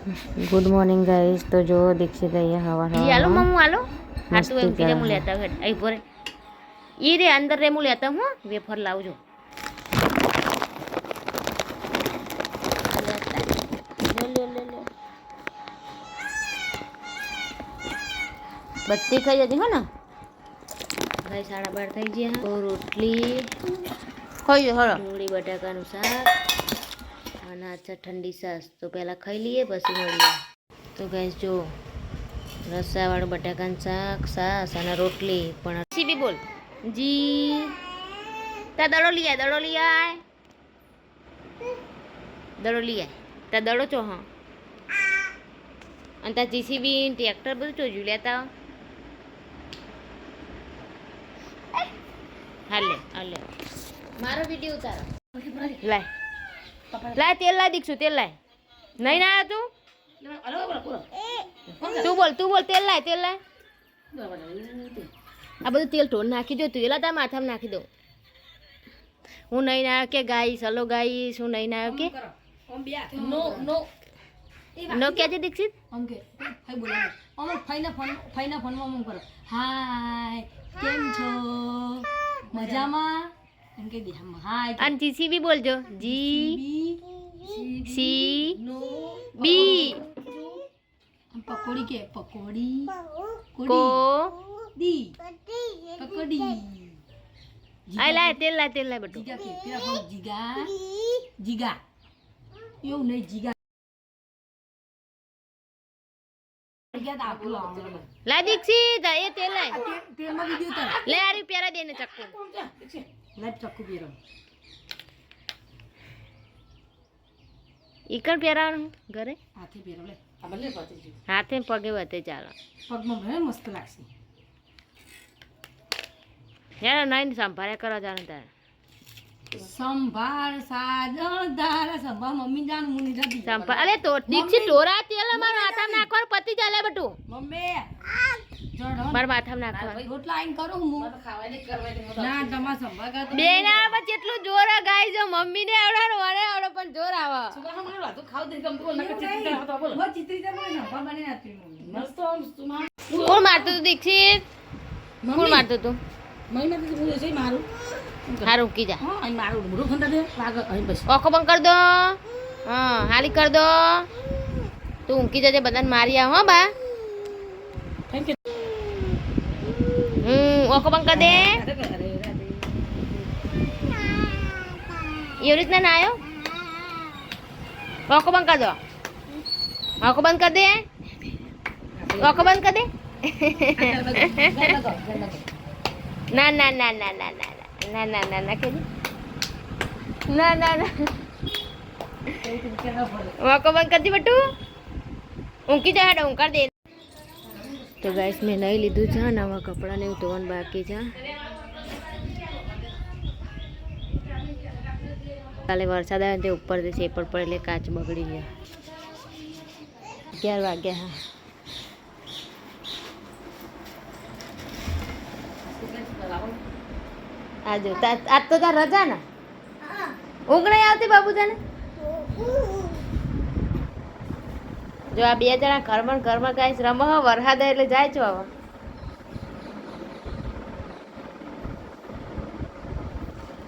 Good morning guys. તો જો દીક્ષિત અહીંયા હવા હાલો મમ્મુ હાલો હાટુ એમ કે હું લેતા હેડ આઈ ભરે ઈ રે અંદર રે હું લેતા હું વેફર લાવજો બત્તી ખાઈ જતી હો ને ભાઈ 12:30 થઈ ગયા. તો રોટલી ખાઈ જો હળો ડુંગળી બટાકાનું શાક અને અચ્છા ઠંડી છાશ. તો પહેલાં ખાઈ લઈએ પછી મળીએ. તો ગાઈસ જો રસાવાળું બટાકાનું શાક છાશ અને રોટલી. પણ સીબી બોલ જી તા દડો લઈ આય દડો લઈ આય દડો લઈ આય તા દડો ચો હા અને તા જીસીબી ટ્રેક્ટર બધું ચોજ્યું લેતા હાલે હાલે મારો વિડીયો ઉતારો લાય લાય તેલ લાય દીક્ષુ તેલ લાય નહીં ના તું તું બોલ તેલ લાય આ બધું તેલ ઢોળ નાખી દો તું એલા તારા માથામાં નાખી દઉં. હું નહીં ના કે ગાઈશ હલો ગાઈશ હું નહીં ના કે નો કે છે દીક્ષિત હાય કેમ છો મજામાં એમ કે દે હાય અને જીસીબી બોલજો જી સી બી પકોડી કે પકોડી કો ડી પકોડી આય લાય તેલ લાય બટુ જીગા કે પેલા હો જીગા એવું નહીં જીગા લાય દીક્ષિત એ તેલ લાય તેલમાં વિડિયો તાર લે આરી પેરા દેને ચક્કુ લાઈટ ચક્કુ પીરો ઈકણ પેરાવાનું ઘરે હાથે પીરો લે હાથે પગે વતે ચાલો પગમાં ભલે મસ્ત લાગશે યાર નહીં સંભાળે કરો જાણે તારે સંભાળ સાજણ તારા સંભાળ મમ્મી જાણ મુની જતી સંભાળ અલે તો દીક્ષિત ટોરા તેલ અમાર માથામાં નાખવાનું પતિ ચાલે બટુ મમ્મી જડો માર માથામાં નાખવાનું રોટલા આઈન કરું હું ના તમાર સંભાળ કર બેના પર જેટલું જોર ગાય જો મમ્મી ને આવડે વડે આવડે પણ જોર આવે કોણ મારતું તું દીક્ષિત કોણ મારતું તું હારું કી જા ઓખો બંધ કર દો હા હાલી કર દો તું ઊંઘી જજે બધાને મારી આવ હો બા ઓખો બંધ કર દે એવી રીતના ના આવ્યો ઓખો બંધ કર દો ઓખો બંધ કર દે ઓખો બંધ કર દે ના ના ના ના ના ના ના ના ના ના કે ના ના ના વાકો બંધ કરી દી બટુ ઊંઘી જા હેડ ઊંઘ કર દે. તો ગાઈસ મેં નહીં લીધું છે નવા કપડાં ને ધોવાનું બાકી છે. કાલે વરસાદ આવ્યો તે ઉપરથી સેપડ પડે એટલે કાચ બગડી ગયા. 11 વાગ્યા હા આજ તો તાર રજા ને ઊંઘ નહીં આવતી બાબુ તને જો આ બે જણા ઘરમાં ગાઈસ રમો વરસાદ એટલે જાય છો હવે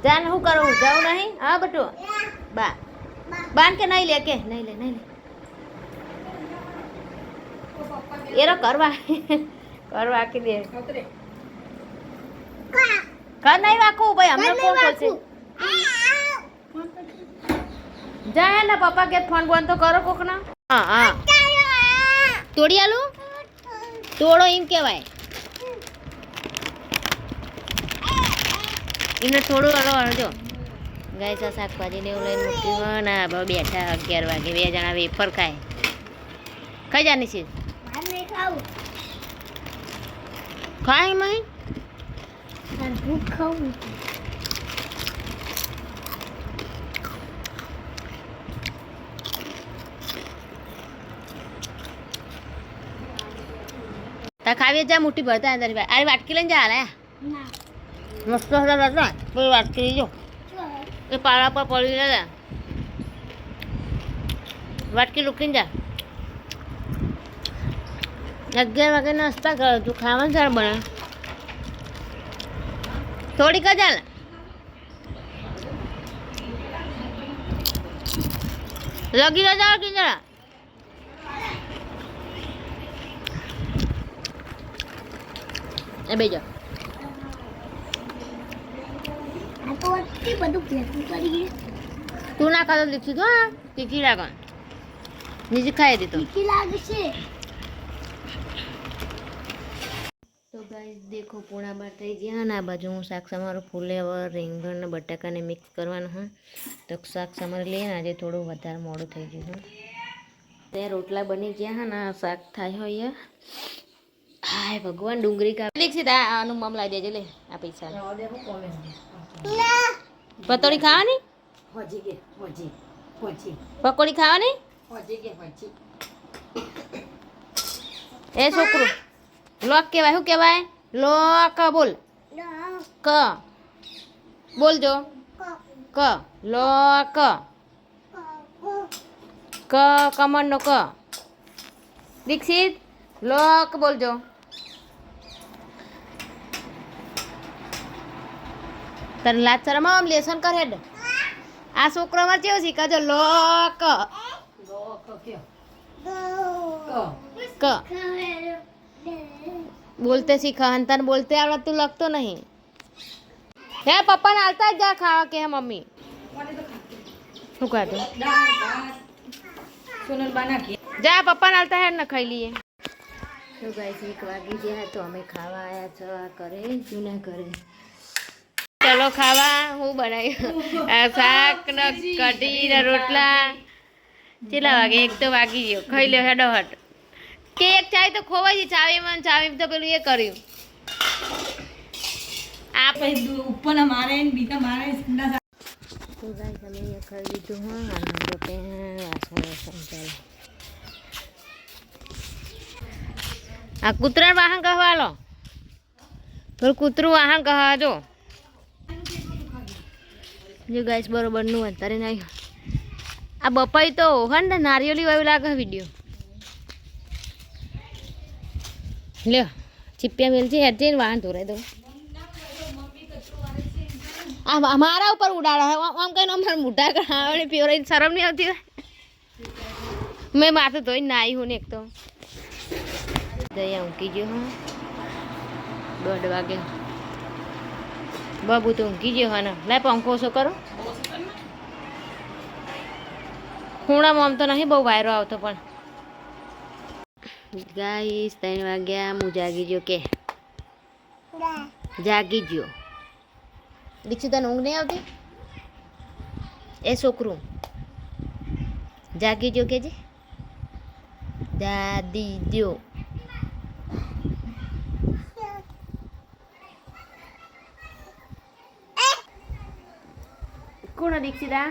જાન શું કરું જાઉં નહીં હા બટુ બા બાન કે નહીં લે કે નહીં લે એરો કરવા આખી દે કર નહીં વાકું ભાઈ અમને કોણ બોલશે જાય ને પપ્પા કે ફોન બોન તો કરો કોક ના હા હા તોડી આલું તોડો એમ કહેવાય એને થોડું હળો જો ગાય સા શાકભાજી ને એવું લઈને મૂક્યું ને બેઠા 11 વાગે બે જણા વેફર ખાય ખાઈ જાની છે ખાય મહી તા ખાવી જા મુઠ્ઠી ભરતા અંદર આ વાટકી લઈને જા હાલે મસ્ત હતા પેલી વાટકી જો એ પાળા પર પડી રહ્યા વાટકી લૂકીને જા 11 વાગે નાસ્તા કરો તું ખાવાનું ચાલ બને થોડીક જ હાલ લગી રજા કે જરા એ બેજો તું ના ખાતો દીક્ષિત હો તીખી લાગે નીચે ખાઈ દીધું તો ગાઈસ દેખો પોણા બાર થઈ ગયા ને આ બાજુ હું શાક સમારો ફુલેવર રીંગણ ને બટાકાને મિક્સ કરવાનું હા તો શાક સમારી લઈએ ને આજે થોડું વધારે મોડું થઈ ગયું ત્યાં રોટલા બની ગયા હા ને શાક થાય હોય હાય ભગવાન ડુંગળી કા દીક્ષિત આનું મમ લાવી દેજે લે આ પૈસા પતોડી ખાવાની પકોડી ખાવાની એ છોકરું લોક કહેવાય શું કહેવાય લોક બોલ ક બોલજો ક લોક ક કમરનો ક દીક્ષિત લોક બોલજો તને લાજ શરમ આમ લેસન કર હેડ આ છોકરામાં કેવું શીખાજો લોક ક બોલતે શીખા હંતાને બોલતે આવડે તું લખતો નહીં હે પપ્પાને હાલતા જ જા ખાવા કે મમ્મી શું ખાતું જા પપ્પાને હાલતા હેડ ને ખાઈ લઈએ તો ગાઈસ 1 વાગી ગયા તો અમે ખાવા આવ્યા છો આ કરે જૂના કરે ચલો ખાવા હું બનાવ્યું શાક ને કઢી ને રોટલા કેટલા વાગે 1 તો વાગી ગયો ખાઈ લ્યો હેડો હટ કે એક ચાય તો ખોવાઈ છે ચાવી તો પેલું એ કર્યું આ ઉપરના મારે ને બીજા મારે ઠંડા તો ગાઈસ અમે અહીંયા ખાઈ લીધું હા આનંદ પે વાસણ ચાલે આ કૂતરા વાહન કહવા લો થોડું કૂતરું વાહન કહવા જો ગાઈસ બરોબરનું અત્યારે નહીં આ બપાઈ તો હા ને નારિયેળી વાવી લાગે વિડીયો લ્યો ચીપિયા મેલથી હેડ જઈને વાહન ધોરાઈ દઉં આ મારા ઉપર ઉડાડે આમ કહીને અમારે મોઢા કરાવવાની પીવરાઈ શરમ નહીં આવતી હોય મેં માથું ધોઈને નાહી હું ને એક તો દયા ઊંઘી ગયો હા 1:30 વાગે બાબુ તો ઊંઘી ગયો હા ને લાય પંખો ઓછો કરો ખૂણામાં આમ તો નહીં બહુ વાયરો આવતો પણ ગાઈસ 3 વાગ્યા હું જાગી ગયો કે જાગી ગયો દીક્ષિત તને ઊંઘ નહીં આવતી એ છોકરું જાગી ગયો કે જે દાદી દ્યો કોણ દીક્ષિતા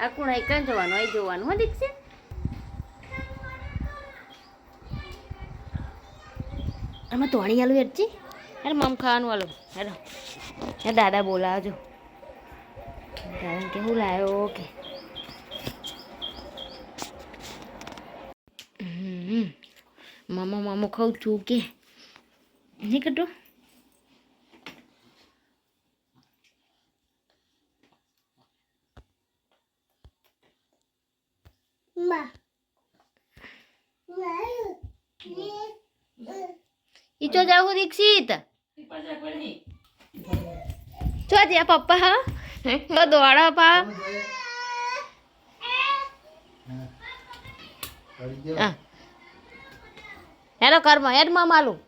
આ કોણ કાં જોવાનું અહીં જોવાનું હો દીક્ષિત આમાં તોણી આલું હેડજી હેડ મમ ખાવાનું આલું હેડો હે દાદા બોલાવજો દાદા કે હું લાવ્યો કે મામો ખાઉં છું કે નહીં કટો ઈચો જાવ દીક્ષિત ચો જ્યાં પપ્પા હા દોડા પા હેલો કર્મ હેડ માં માલું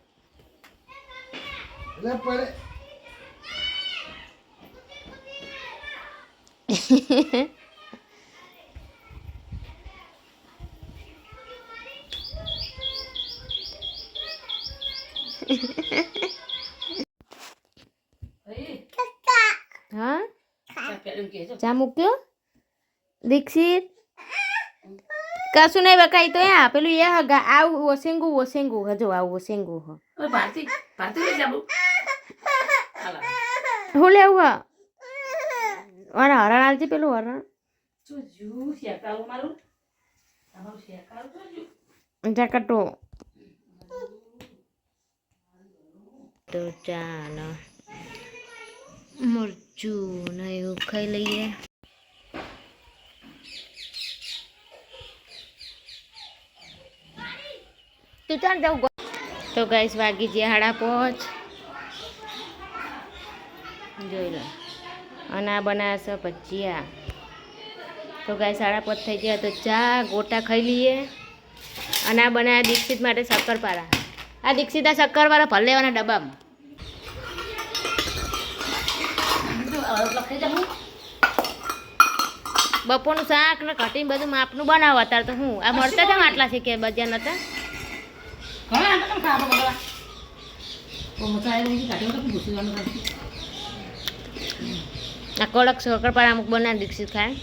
હા ચા મૂક્યો દીક્ષિત કશું નહીં બકાઈ તો યા પેલું એ હગા આવું ઓસેંગું હજો આવું ઓસેંગું હ હું લેવું હા હરણ આવતી પેલું હરણ જાકટો તો ચાલો મરચું ને એવું ખાઈ લઈએ. તું ચાલ જાઉં. તો ગાઈસ વાગી ગયા 5:30. જોઈ લો. અને આ બનાવ્યા છે ભજીયા. તો ગાઈસ 5:30 થઈ ગયા. તો ચા ગોટા ખાઈ લઈએ. અને આ બનાવ્યા દીક્ષિત માટે શક્કરપારા. આ દીક્ષિત આ શક્કરપારા ભર લેવાના ડબ્બામાં. બપોરનું શાક ને કટીને બધું માપનું બનાવો. અત્યારે તો હું આ મળતા હતા આટલા છે કે બજાર નતા. આ કડક શક્કરપારા અમુક બનાવી દીક્ષિત ખાય.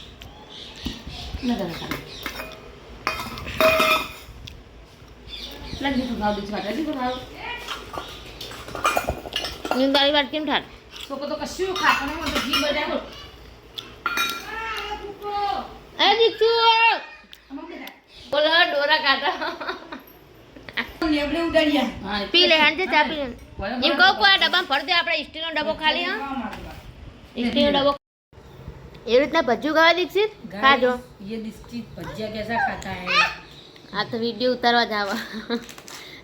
તારી વાત કેમ થાય? બોલો ડોરા કાઢો. પી લે હાંજે ચા પી લે. એમ કહું આ ડબ્બામાં ભર દે. આપણે સ્ટીલનો ડબ્બો ખાલી. હા સ્ટીલનો ડબ્બો. એવી રીતના ભજ્જુ ખાવા દીક્ષિત ખાજો. આ તો વિડીયો ઉતારવા જ આવા.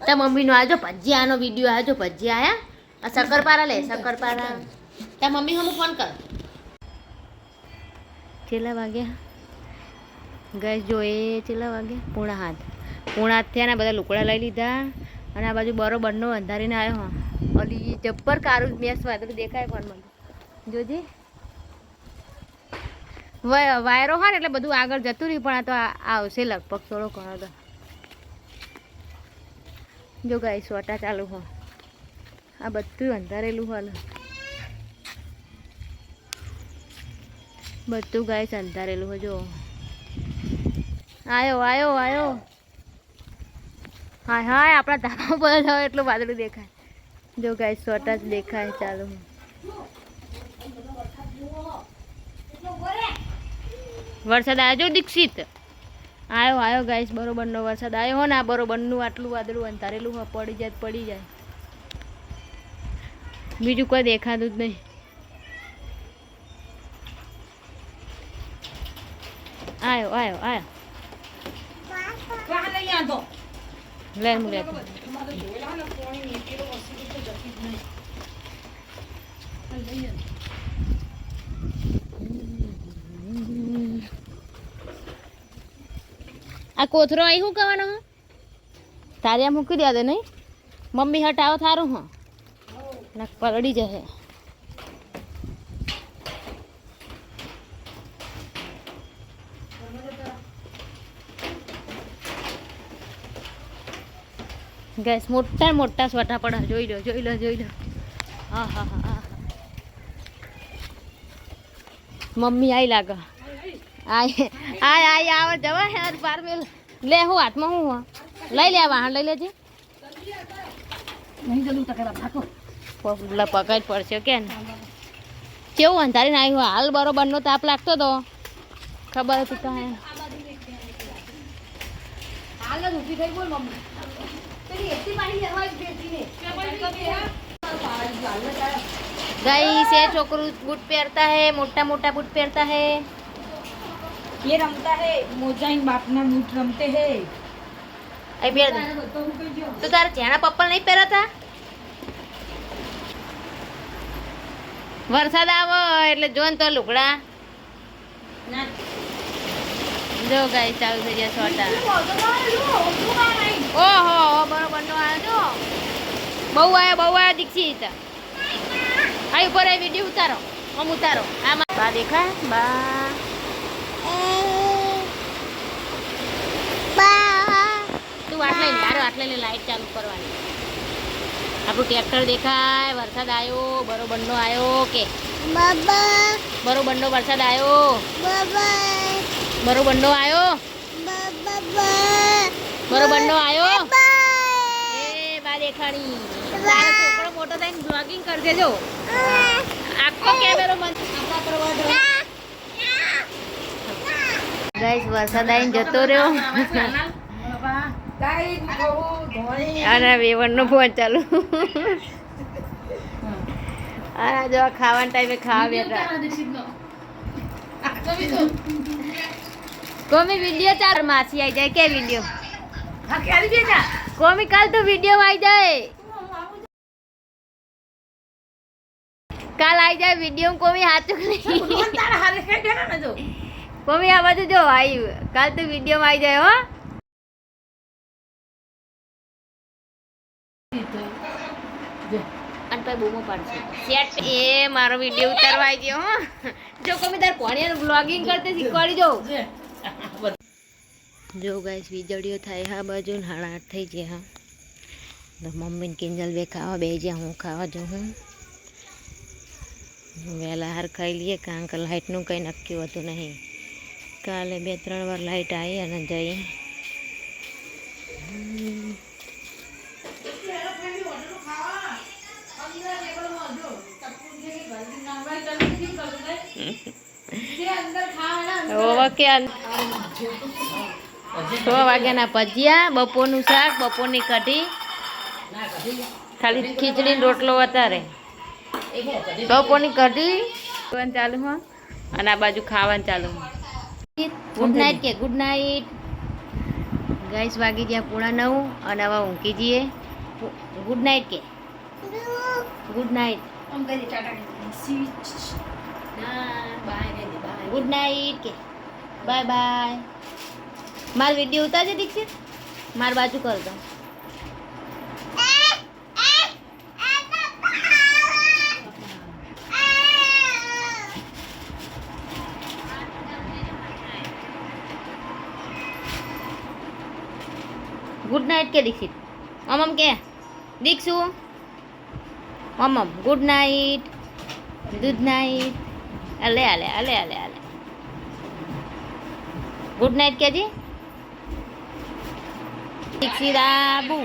તા મમ્મીનો આજો ભજીયાનો વિડીયો આજો. ભજીયા આયા. આ શક્કરપારા લે શક્કરપારા. તા મમ્મી હમું ફોન કર. છેલ્લા વાગ્યા ગેસ જો એ છેલ્લા વાગ્યા 7:30. 7:30 થયા ને બધા લુકડા લઈ લીધા. અને આ બાજુ બરોબરનો અંધારીને આવ્યો. હા ઓલી જબ્બર કારું મેસ વાદળ દેખાય ફોનમાં જોજે. વાયરો હોય ને એટલે બધું આગળ જતું રહ્યું. પણ આ તો આવશે લગભગ થોડો ઘણો તો. જો ગાય સોટા ચાલુ હો. આ બધું અંધારેલું હોય. બધું ગાય અંધારેલું હોય. જો આયો આયો આયો. હા હા આપણા ધાબા પર જાવ એટલું વાદળું દેખાય. જો ગાય સોટા જ દેખાય ચાલુ. વરસાદ આવ્યો જો દીક્ષિત. આવ્યો આવ્યો ગાઈસ બરોબરનો વરસાદ આવ્યો હો ને. આ બરોબરનું આટલું વાદળું અંધારેલું હોય. પડી જાય પડી જાય. બીજું કોઈ દેખાતું જ નહીં. આવ્યો આવ્યો આવ્યો. લે હું લેતો. આ કોથરો અહીં શું કહેવાનો? તારે આ મૂકી દે નહીં. મમ્મી હટાવો થારું. હા ના પલળી જશે. ગેસ મોટા મોટા સ્વટા પડા. જોઈ લો જોઈ લો જોઈ લો. હા હા હા હા. મમ્મી આઈ લાગે. આય આય આય આવે જવા યાર બાર મેલ. લે હું હાથમાં હું લઈ લે. વાહન લઈ લેજે. પકડ પડશે કે ને. કેવું અંધારીને આવ્યું. હાલ બરોબરનો તાપ લાગતો તો ખબર હતી તો. गाइस ये छोकरू बूट पहनता है. मोटा मोटा बूट पहनता है. ये रमता है. मोजाइन बापना बूट रमते हैं. आई पहन तो तार चेहरा पप्पल नहीं पहरा था. वरसाद आવો એટલે જોન તો લુગડા જો ગાઈસ ચાલુ થઈ ગયા છોટા. ઓહો બરોબર નો આવ્યો. બહુ આયા દીક્ષિત. આ ઉપર એ વિડીયો ઉતારો. આમ ઉતારો. આમાં બા દેખાય બા. તું આટલે યાર આટલે લાઈટ ચાલુ કરવાની. આપણું ટ્રેક્ટર દેખાય. વરસાદ આવ્યો બરોબરનો આવ્યો કે બાબા. બરોબરનો વરસાદ આવ્યો બાબા. બરોબરનો આવ્યો બાબા. બરોબરનો આવ્યો. એ બા દેખાણી. તારો છોકરો મોટો થઈને બ્લોગિંગ કરજે. જો આખો કેમેરો બંધ. ગાઈસ વરસાદ આવીને જતો રહ્યો. અને વેવણનો ફોન ચાલુ અને જો ખાવાના ટાઈમે ખાવા બેઠા કોમી વિડીયો ચાર માસી આવી જાય કે વિડીયો કોમી કાલ તો વિડીયો આવી જાય કાલ આવી જાય વિડીયો કોમી સાચું કોમી આ બાજુ જો આવી કાલ તો વિડીયો આવી જાય હો અને પછી બૂમો પાડશે સેટ એ મારો વિડીયો ઉતારવા આવી ગયો હો જો કોમી તાર ભણ્યા બ્લોગિંગ કરતે શીખવાડી જો જો ગાઈસ વીજળીઓ થાય હા બાજુ 8:30 થઈ ગયા હા તો મમ્મી ને કિંજલ બે ખાવા બે જ્યાં હું ખાવા જાઉં હું વહેલા હાર ખાઈ લઈએ કારણ કે લાઇટનું કંઈ નક્કી હોતું નહીં કાલે 2-3 વાર લાઇટ આવી અને જઈ છ વાગ્યાના ભજીયા બપોરનું શાક બપોરની કઢી ખાલી ખીચડી રોટલો વધારે બપોરની કઢી ચાલુ હા અને આ બાજુ ખાવાનું ચાલુ ગુડ નાઇટ કે ગુડ નાઇટ ગાઈસ વાગી ગયા 9:30 અને હવે ઊંઘી જઈએ ગુડ નાઇટ કે ગુડ નાઇટ ગુડ નાઇટ કે બાય બાય મારો વિડીયો ઉતારજે દીક્ષિત માર બાજુ કર દો ગુડ નાઇટ કે દીક્ષિત મમ્મ કે દીક્ષુ મમ્મ ગુડ નાઇટ ગુડ નાઇટ અલે અલે અલે અલે અલે ગુડ નાઇટ કે જી દીક્ષિત આબુ